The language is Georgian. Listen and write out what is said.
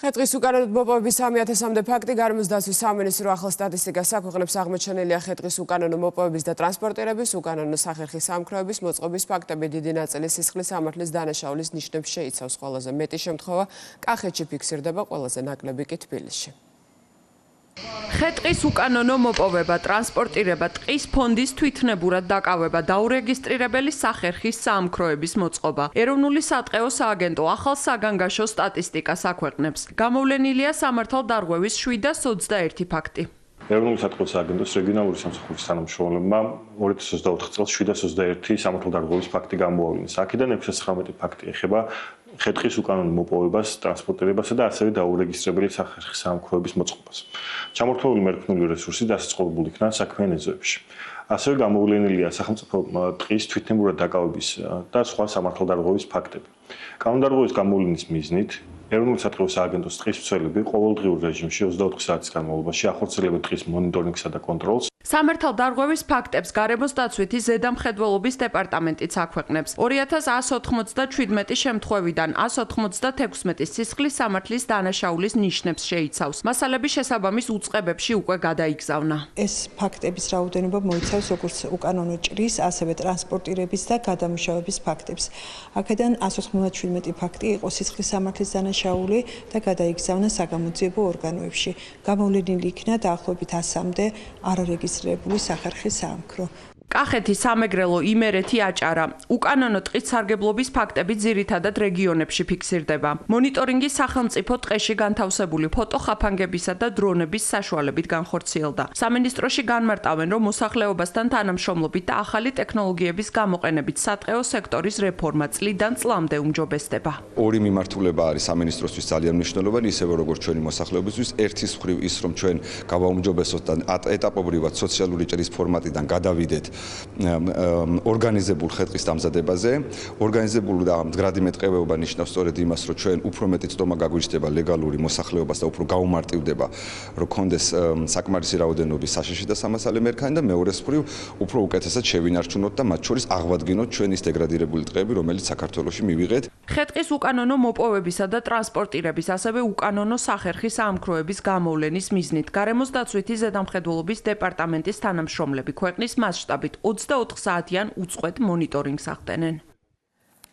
ხეტყის უკანონოდ მოპოვების 3000-მდე ფაქტი გარემოს დაცვის სამინისტრო ახალ სტატისტიკას აქვეყნებს. აღმოჩენილია ხეტყის უკანონო მოპოვების და ტრანსპორტირების, უკანონო სახერხის სამქროების, მოწყობის ფაქტები დიდი ნაწილი სისხლის სამართლის დანაშაულის ნიშნებს შეიცავს. ყველაზე მეტი შემთხვევა კახეთში ფიქსირდება, ყველაზე ნაკლები კი თბილისში. ხეტყის უკანონო მოპოვება, ტრანსპორტირება, ტყის ფონდის თვითნებურად დაკავება, დაურეგისტრირებელი სახერხის საამქროების მოწყობა. ეროვნული სატყეო სააგენტო ახალ საგანგაშო სტატისტიკას აქვეყნებს. გამოვლენილია სამართალდარღვევის 721 ფაქტი. ეროვნული სატყეო სააგენტოს რეგიონალური სამსახურის თანამშრომლებმა 2024 წელს 721 სამართალდარღვევის ფაქტი გამოავლინეს. აქედან 619 ფაქტი ეხება ხეტყის უკანონო მოპოვებას, ტრანსპორტირებასა და ასევე დაურეგისტრირებელი სახერხის საამქროების მოწყობას. ჩამორთმეული მერქნული რესურსი დასაწყობილ იქნა საქმიან ეძოებში. ასევე გამოვლენილია სახელმწიფო ტყის თვითნებურად დაკავების და სხვა სამართალდარღვევის ფაქტები. კანონდარღვევის გამოვლენის მიზნით ეროვნული სატყეო სააგენტოს ტყის მცველები ყოველდღიურ რეჟიმში 24 საათის განმავლობაში ახორციელებენ ტყის მონიტორინგსა და კონტროლს. სამართალდარღვევის ფაქტებს გარემოს დაცვითი ზედამხედველობის დეპარტამენტიც აქვეყნებს. 2197 შემთხვევიდან 196 სისხლის სამართლის დანაშაულის ნიშნებს შეიცავს. მასალების შესაბამის უწყებებში უკვე გადაიგზავნა. ეს ფაქტების რაოდენობა მოიცავს როგორც უკანონო ჭრის, ასევე ტრანსპორტირების და გადამუშავების ფაქტებს. აქედან 197 ფაქტი იყო სისხლის სამართლის დანაშაული და გადაიგზავნა საგამოძიებო ორგანოებში. გამოვლენილი იქნა დაახლოებით 100-მდე არარეგისტრირებული სახერხის საამქრო. კახეთი, სამეგრელო, იმერეთი, აჭარა. უკანონო ტყის სარგებლობის ფაქტები ძირითადად რეგიონებში ფიქსირდება. მონიტორინგი სახელმწიფო ტყეში განთავსებული ფოტოხაფანგებისა და დრონების საშუალებით განხორციელდა. სამინისტროში განმარტავენ, რომ მოსახლეობასთან თანამშრომლობით და ახალი ტექნოლოგიების გამოყენებით სატყეო სექტორის რეფორმა წლიდან წლამდე უმჯობესდება. ორი მიმართულება არის სამინისტროსთვის ძალიან მნიშვნელოვანი, ისევე როგორც ჩვენი მოსახლეობისთვის. ერთის მხრივ ის, რომ ჩვენ გავაუმჯობესოთ და ეტაპობრივად სოციალური ჭრის ფორმატიდან გადავიდეთ ორგანიზებულ ხეტყის დამზადებაზე. ორგანიზებული და მდგრადი მეტყევეობა ნიშნავს სწორედ იმას, რომ ჩვენ უფრო მეტი წტომა გაგვიჩნდება ლეგალური მოსახლეობას და უფრო გაუმარტივდება, რომ კონდეს საკმარისი რაოდენობის საშიში და სამასალე მერქანი და მეორეს მხრივ უფრო უკეთესად შევინარჩუნოთ და მათ შორის აღვადგინოთ ჩვენი დეგრადირებული ტყეები, რომელიც საქართველოში მივიღეთ. ხეტყის უკანონო მოპოვებისა და ტრანსპორტირების, ასევე უკანონო სახერხის საამქროების გამოვლენის მიზნით გარემოს დაცვითი ზედამხედველობის დეპარტამენტის თანამშრომლები ქვეყნის მასშტაბით 24 საათიან უწყვეტ მონიტორინგს ახდენენ.